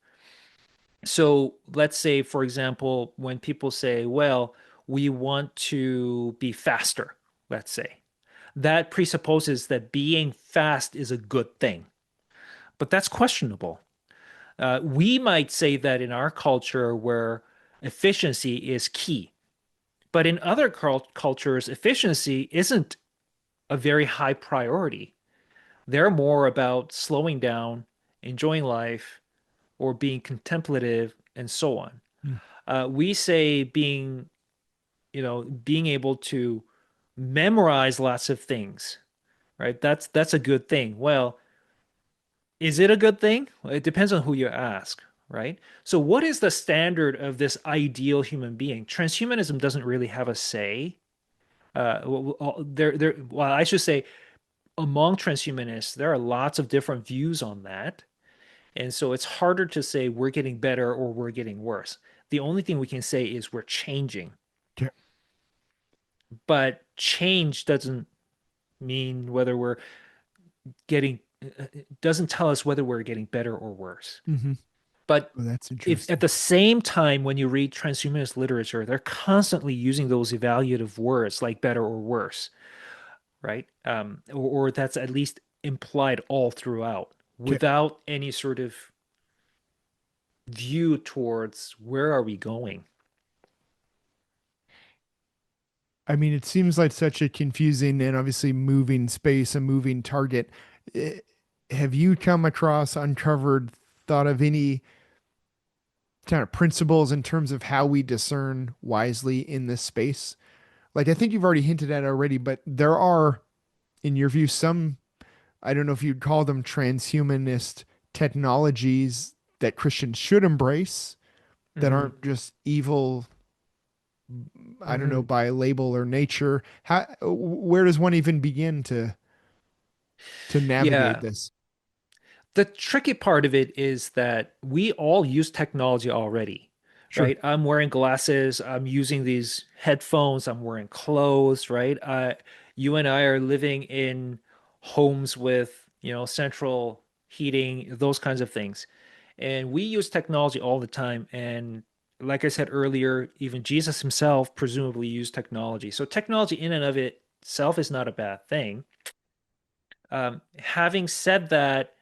So let's say, for example, when people say, well, we want to be faster, let's say, that presupposes that being fast is a good thing. But that's questionable. We might say that in our culture where efficiency is key, but in other cultures, efficiency isn't a very high priority. They're more about slowing down, enjoying life, or being contemplative, and so on. Mm. We say being able to memorize lots of things, right? That's a good thing. Well, is it a good thing? Well, it depends on who you ask, right? So what is the standard of this ideal human being? Transhumanism doesn't really have a say. Well, I should say among transhumanists, there are lots of different views on that. And so it's harder to say we're getting better or we're getting worse. The only thing we can say is we're changing. Okay. But change doesn't mean whether we're getting, doesn't tell us whether we're getting better or worse. Mm-hmm. But Well, that's if at interesting. the same time, when you read transhumanist literature, they're constantly using those evaluative words like better or worse, right? Or that's at least implied all throughout Okay. without any sort of view towards where are we going. I mean, it seems like such a confusing and obviously moving space, a moving target. Eh, Have you come across, uncovered, thought of any kind of principles in terms of how we discern wisely in this space? Like, I think you've already hinted at it already, but there are, in your view, some, I don't know if you'd call them transhumanist technologies that Christians should embrace that Hmm. aren't just evil, I don't know, Hmm. by label or nature. How, where does one even begin to navigate Yeah. this? The tricky part of it is that we all use technology already, Sure. right? I'm wearing glasses, I'm using these headphones, I'm wearing clothes, right? You and I are living in homes with, central heating, those kinds of things. And we use technology all the time. And like I said earlier, even Jesus himself presumably used technology. So technology in and of itself is not a bad thing. Having said that,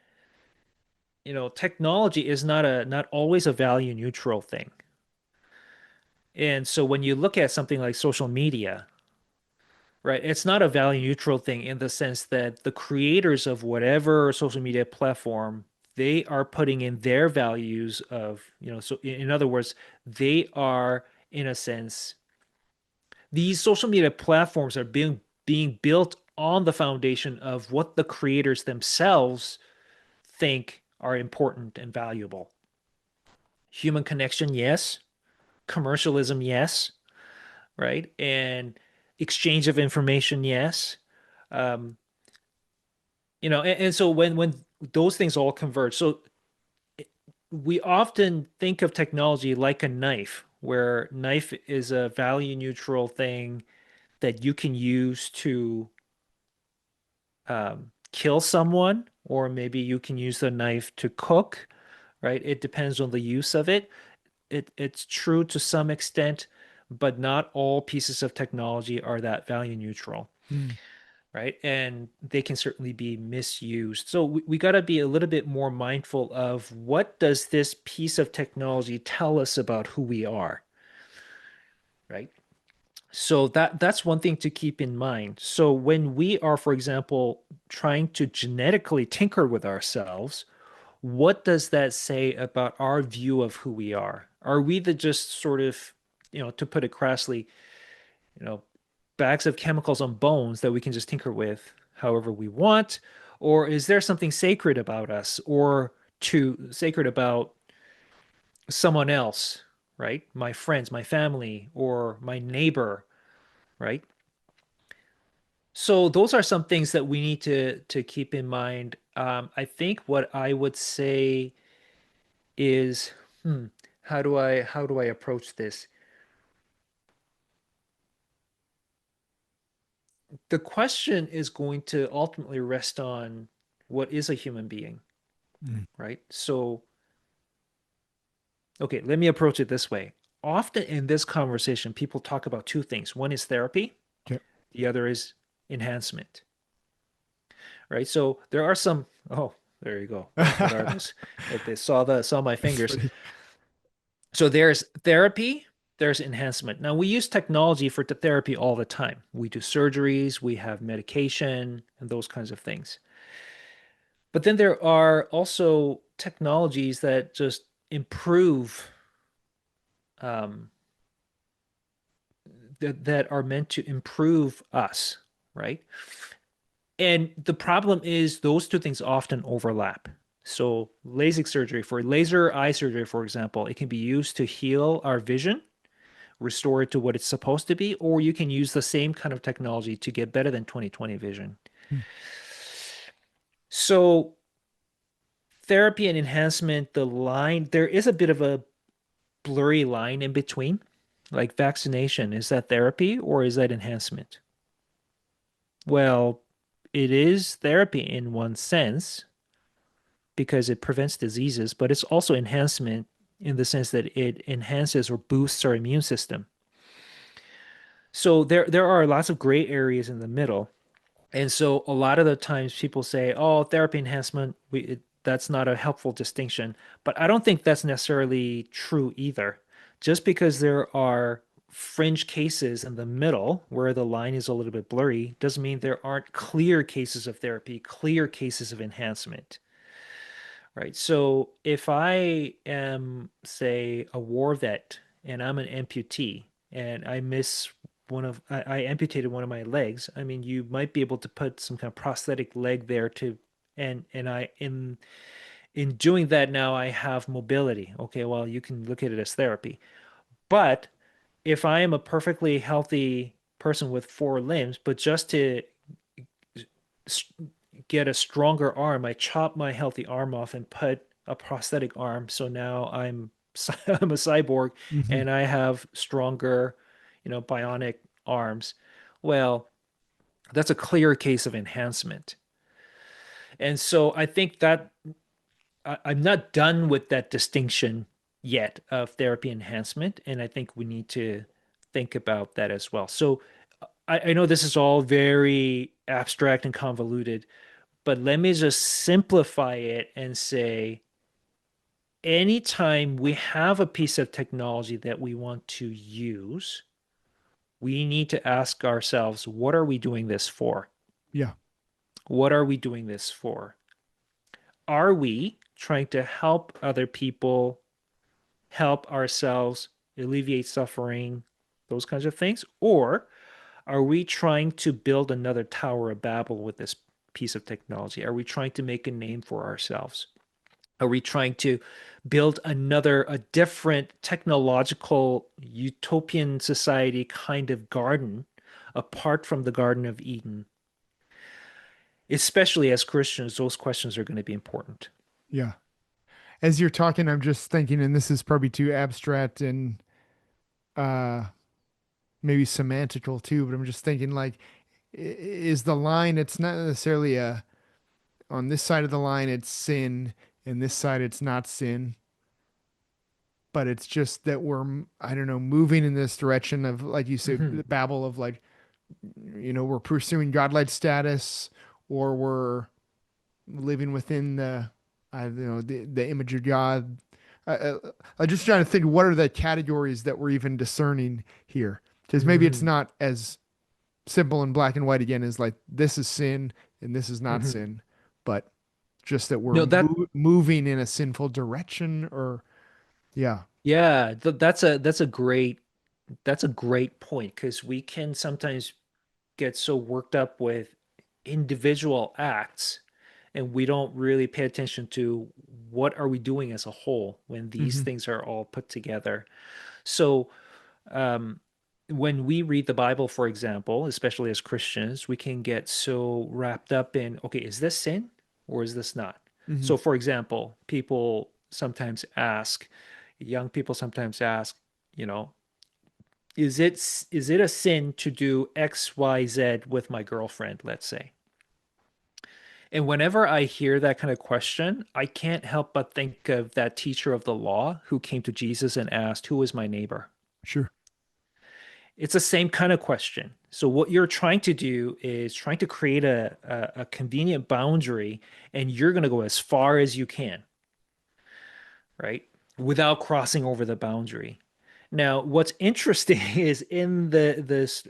technology is not always a value neutral thing. And so when you look at something like social media, right, it's not a value neutral thing in the sense that the creators of whatever social media platform, they are putting in their values of, so in other words, they are in a sense, these social media platforms are being built on the foundation of what the creators themselves think are important and valuable. Human connection, yes. Commercialism, yes, right? And exchange of information, yes. Um, and so when those things all converge, so we often think of technology like a knife, where knife is a value neutral thing that you can use to kill someone, or maybe you can use the knife to cook, right? It depends on the use of it. It's true to some extent, but not all pieces of technology are that value neutral, Mm. right? And they can certainly be misused. So we got to be a little bit more mindful of what does this piece of technology tell us about who we are, right? So that's one thing to keep in mind. So when we are, for example, trying to genetically tinker with ourselves, what does that say about our view of who we are? Are we the just sort of, to put it crassly, you know, bags of chemicals on bones that we can just tinker with however we want? Or is there something sacred about us or to sacred about someone else, right? My friends, my family, or my neighbor, right? So those are some things that we need to keep in mind. I think what I would say is, hmm, how do I approach this? the question is going to ultimately rest on what is a human being, Mm. right? So, okay, let me approach it this way. Often in this conversation, people talk about two things. One is therapy, Okay. the other is enhancement, right? So there are some, oh, there you go. What are those? If they saw my It's fingers. funny. So there's therapy, there's enhancement. Now we use technology for therapy all the time. We do surgeries, we have medication, and those kinds of things. But then there are also technologies that just improve, um, that are meant to improve us, right? And the problem is those two things often overlap. So LASIK surgery, for laser eye surgery, for example, it can be used to heal our vision, restore it to what it's supposed to be, or you can use the same kind of technology to get better than 20/20 vision. Mm. So therapy and enhancement, the line, there is a bit of a blurry line in between. Like vaccination, is that therapy or is that enhancement? Well, it is therapy in one sense because it prevents diseases, but it's also enhancement in the sense that it enhances or boosts our immune system. So there are lots of gray areas in the middle. And so a lot of the times people say, "Oh, therapy enhancement, that's not a helpful distinction." But I don't think that's necessarily true either. Just because there are fringe cases in the middle where the line is a little bit blurry doesn't mean there aren't clear cases of therapy, clear cases of enhancement, right? So if I am, say, a war vet and I'm an amputee and I miss I amputated one of my legs, I mean, you might be able to put some kind of prosthetic leg there to, and I in doing that now I have mobility. Okay, well, you can look at it as therapy. But if I am a perfectly healthy person with four limbs, but just to get a stronger arm, I chop my healthy arm off and put a prosthetic arm. So now I'm a cyborg Mhm. and I have stronger, bionic arms. Well, that's a clear case of enhancement. And so I think that I'm not done with that distinction yet of therapy enhancement. And I think we need to think about that as well. So I know this is all very abstract and convoluted, but let me just simplify it and say anytime we have a piece of technology that we want to use, we need to ask ourselves, what are we doing this for? Yeah. What are we doing this for? Are we trying to help other people, help ourselves, alleviate suffering, those kinds of things? Or are we trying to build another Tower of Babel with this piece of technology? Are we trying to make a name for ourselves? Are we trying to build a different technological utopian society kind of garden apart from the Garden of Eden? Especially as Christians, those questions are going to be important. Yeah. As you're talking, I'm just thinking, and this is probably too abstract and uh maybe semantical too, but I'm just thinking like is the line, it's not necessarily a on this side of the line it's sin and this side it's not sin, but it's just that we're, I don't know, moving in this direction of, like you said, Hmm. the babble of like, we're pursuing godlike status, or we're living within the, I don't know, the image of God. I'm just trying to think, what are the categories that we're even discerning here? Because maybe it's Hmm. not as simple and black and white again as like this is sin and this is not Hmm. sin, but just that we're No, that moving in a sinful direction, or yeah. yeah, that's a great point because we can sometimes get so worked up with individual acts and we don't really pay attention to what are we doing as a whole when these Hmm. things are all put together. So, um, when we read the Bible, for example, especially as Christians, we can get so wrapped up in, okay, is this sin or is this not? Hmm. So, for example, young people sometimes ask, you know, is it a sin to do X, Y, Z with my girlfriend, let's say? And whenever I hear that kind of question, I can't help but think of that teacher of the law who came to Jesus and asked, "Who is my neighbor?" Sure. It's the same kind of question. So what you're trying to do is trying to create a convenient boundary, and you're going to go as far as you can, right? Without crossing over the boundary. Now, what's interesting is in the this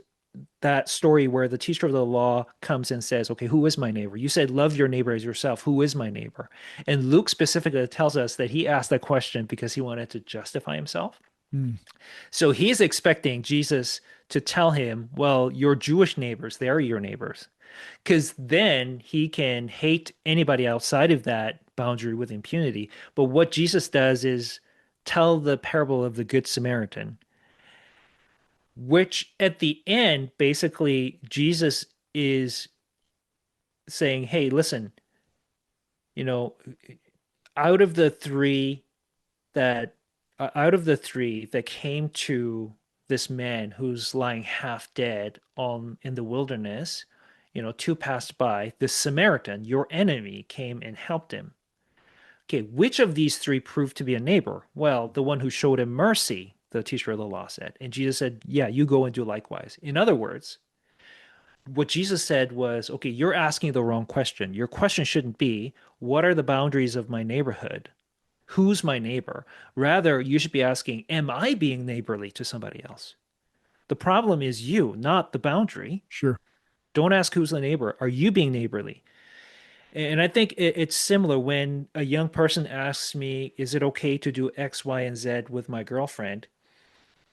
that story where the teacher of the law comes and says, "Okay, who is my neighbor?" You said, "Love your neighbor as yourself. Who is my neighbor?" And Luke specifically tells us that he asked that question because he wanted to justify himself. Mm. So he's expecting Jesus to tell him, "Well, your Jewish neighbors, they're your neighbors." Because then he can hate anybody outside of that boundary with impunity. But what Jesus does is tell the parable of the Good Samaritan, which at the end, basically, Jesus is saying, "Hey, listen, you know, out of the three that out of the three that came to this man who's lying half dead on in the wilderness, two passed by. The Samaritan, your enemy, came and helped him. Okay, which of these three proved to be a neighbor? Well, the one who showed him mercy, the teacher of the law said. And Jesus said, yeah, you go and do likewise. In other words, what Jesus said was, okay, you're asking the wrong question. Your question shouldn't be, what are the boundaries of my neighborhood? Who's my neighbor? Rather, you should be asking, am I being neighborly to somebody else? The problem is you, not the boundary. Sure. Don't ask who's the neighbor. Are you being neighborly? And I think it's similar when a young person asks me, is it okay to do X, Y, and Z with my girlfriend?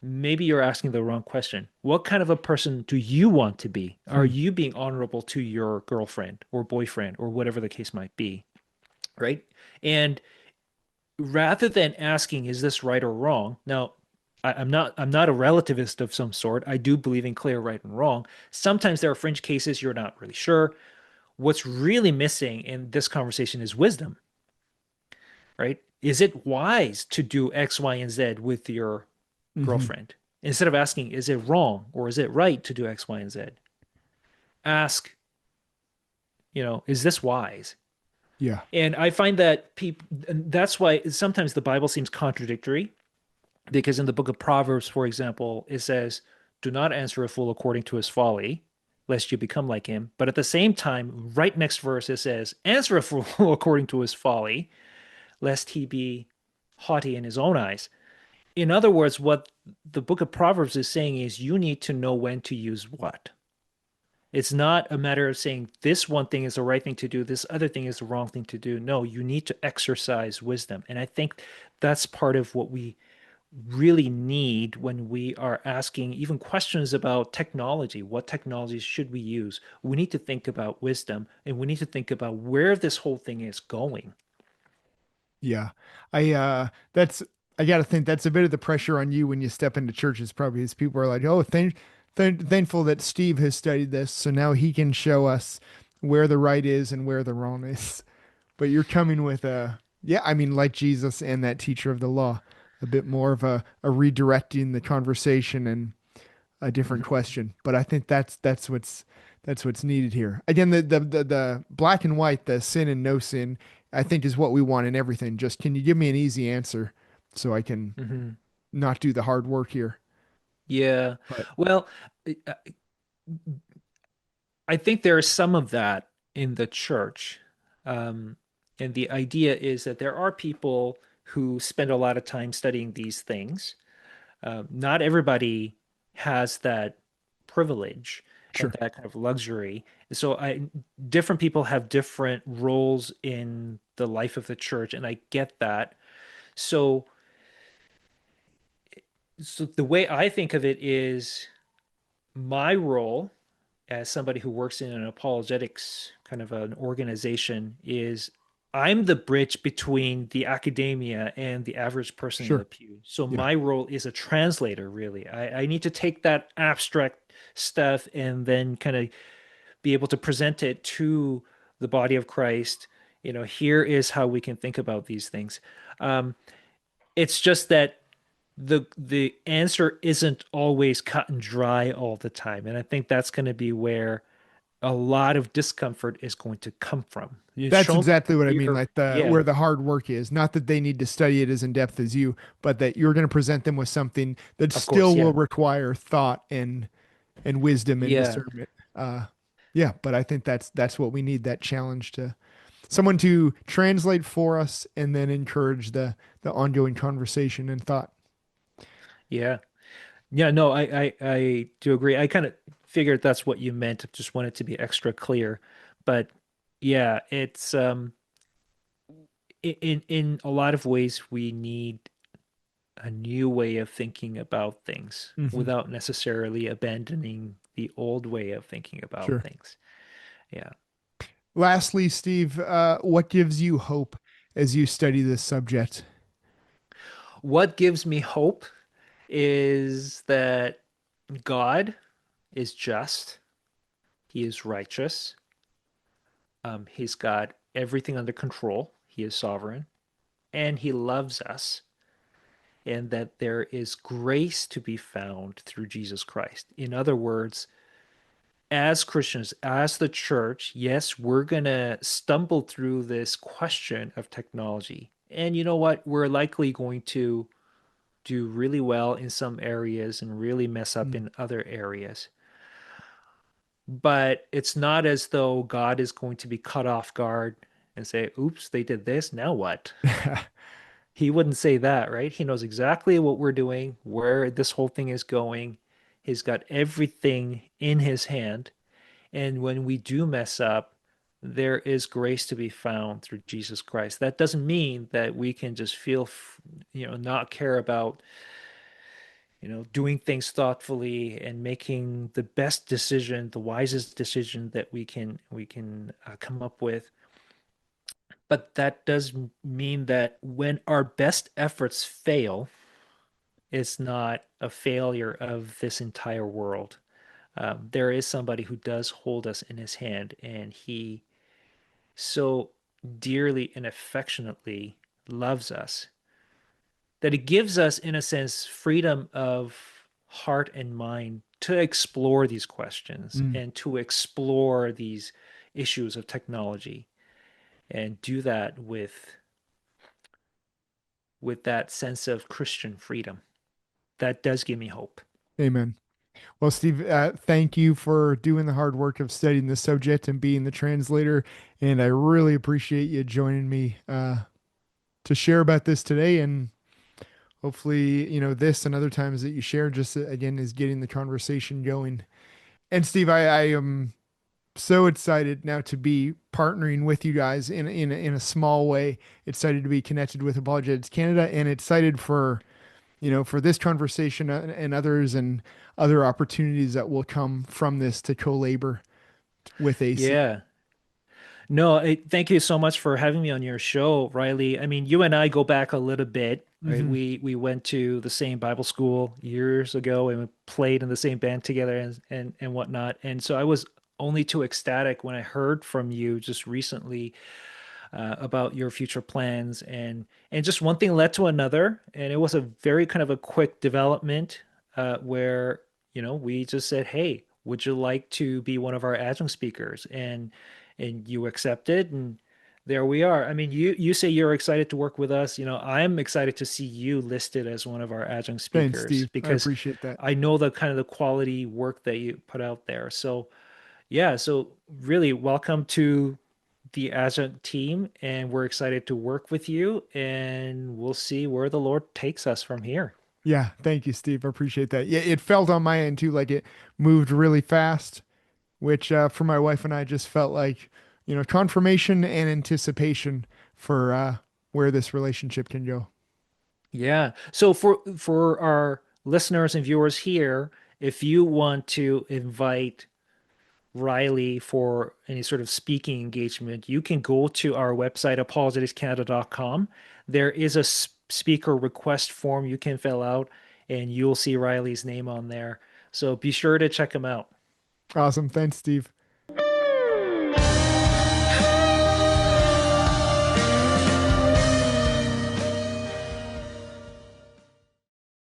Maybe you're asking the wrong question. What kind of a person do you want to be? Are Hmm. you being honorable to your girlfriend or boyfriend or whatever the case might be? Right. And rather than asking, is this right or wrong? Now, I'm not a relativist of some sort. I do believe in clear right and wrong. Sometimes there are fringe cases you're not really sure. What's really missing in this conversation is wisdom, right? Is it wise to do X, Y, and Z with your Hmm. girlfriend? Instead of asking, is it wrong or is it right to do X, Y, and Z? Ask, is this wise? Yeah. And I find that people, that's why sometimes the Bible seems contradictory because in the book of Proverbs, for example, it says, do not answer a fool according to his folly, lest you become like him. But at the same time, right next verse, it says, answer a fool according to his folly, lest he be haughty in his own eyes. In other words, what the book of Proverbs is saying is you need to know when to use what. It's not a matter of saying this one thing is the right thing to do, this other thing is the wrong thing to do. No, you need to exercise wisdom. And I think that's part of what we really need when we are asking even questions about technology. What technologies should we use? We need to think about wisdom and we need to think about where this whole thing is going. Yeah. That's I gotta think that's a bit of the pressure on you when you step into churches, probably as people are like, oh, thankful that Steve has studied this, so now he can show us where the right is and where the wrong is. But you're coming with yeah, I mean, like Jesus and that teacher of the law, a bit more of a redirecting the conversation and a different Mhm. question. But I think that's what's needed here. Again, the black and white, the sin and no sin, I think is what we want in everything. Just can you give me an easy answer so I can Mhm. not do the hard work here? Yeah. But Well, I I think there is some of that in the church. Um, and the idea is that there are people who spend a lot of time studying these things. Not everybody has that privilege and sure. that kind of luxury. So different people have different roles in the life of the church, and I get that. So, so the way I think of it is my role as somebody who works in an apologetics kind of an organization is I'm the bridge between the academia and the average person in the Sure. pew. So Yeah. my role is a translator, really. I need to take that abstract stuff and then kind of be able to present it to the body of Christ. Here is how we can think about these things. Um, it's just that the answer isn't always cut and dry all the time. And I think that's going to be where a lot of discomfort is going to come from. You've That's shown exactly what I mean. here, Like the yeah, where the hard work is. Not that they need to study it as in depth as you, but that you're going to present them with something that of course, still will yeah. require thought and wisdom and Yeah. discernment. Yeah, but I think that's what we need, that challenge to someone to translate for us and then encourage the ongoing conversation and thought. Yeah. Yeah, no, I do agree. I kind of figured that's what you meant. Just wanted to be extra clear. But yeah, it's in a lot of ways we need a new way of thinking about things Hmm. without necessarily abandoning the old way of thinking about Sure. things. Yeah. Lastly, Steve, what gives you hope as you study this subject? What gives me hope is that God is just, he is righteous, he's got everything under control, he is sovereign, and he loves us, and that there is grace to be found through Jesus Christ. In other words, as Christians, as the church, yes, we're going to stumble through this question of technology. And you know what? We're likely going to do really well in some areas and really mess up Mm. in other areas. But it's not as though God is going to be caught off guard and say, oops, they did this. Now what? He wouldn't say that, right? He knows exactly what we're doing, where this whole thing is going. He's got everything in his hand. And when we do mess up, there is grace to be found through Jesus Christ. That doesn't mean that we can just feel, not care about, doing things thoughtfully and making the best decision, the wisest decision that we can come up with. But that does mean that when our best efforts fail, it's not a failure of this entire world. There is somebody who does hold us in his hand, and he so dearly and affectionately loves us that it gives us, in a sense, freedom of heart and mind to explore these questions Mm. and to explore these issues of technology and do that with that sense of Christian freedom. That does give me hope. Amen. Well, Steve, thank you for doing the hard work of studying this subject and being the translator. And I really appreciate you joining me to share about this today. And hopefully, this and other times that you share just again is getting the conversation going. And Steve, I am so excited now to be partnering with you guys in a small way. Excited to be connected with Apologetics Canada and excited for this conversation and others and other opportunities that will come from this to co-labor with AC. Yeah. No, thank you so much for having me on your show, Ryley. I mean, you and I go back a little bit, right? Hmm. We went to the same Bible school years ago and we played in the same band together and whatnot. And so I was only too ecstatic when I heard from you just recently about your future plans and just one thing led to another, and it was a very kind of a quick development where we just said, "Hey, would you like to be one of our adjunct speakers?" And you accepted, and there we are. I mean, you say you're excited to work with us. I'm excited to see you listed as one of our adjunct Thanks, speakers Steve. I because appreciate that. I know the kind of the quality work that you put out there. So yeah, so really welcome to the adjunct team, and we're excited to work with you, and we'll see where the Lord takes us from here. Yeah, thank you, Steve. I appreciate that. Yeah, it felt on my end too like it moved really fast, which for my wife and I just felt like, confirmation and anticipation for where this relationship can go. Yeah. So for our listeners and viewers here, if you want to invite Ryley for any sort of speaking engagement, you can go to our website, apologeticscanada.com. There is a speaker request form you can fill out, and you'll see Ryley's name on there. So be sure to check him out. Awesome. Thanks, Steve.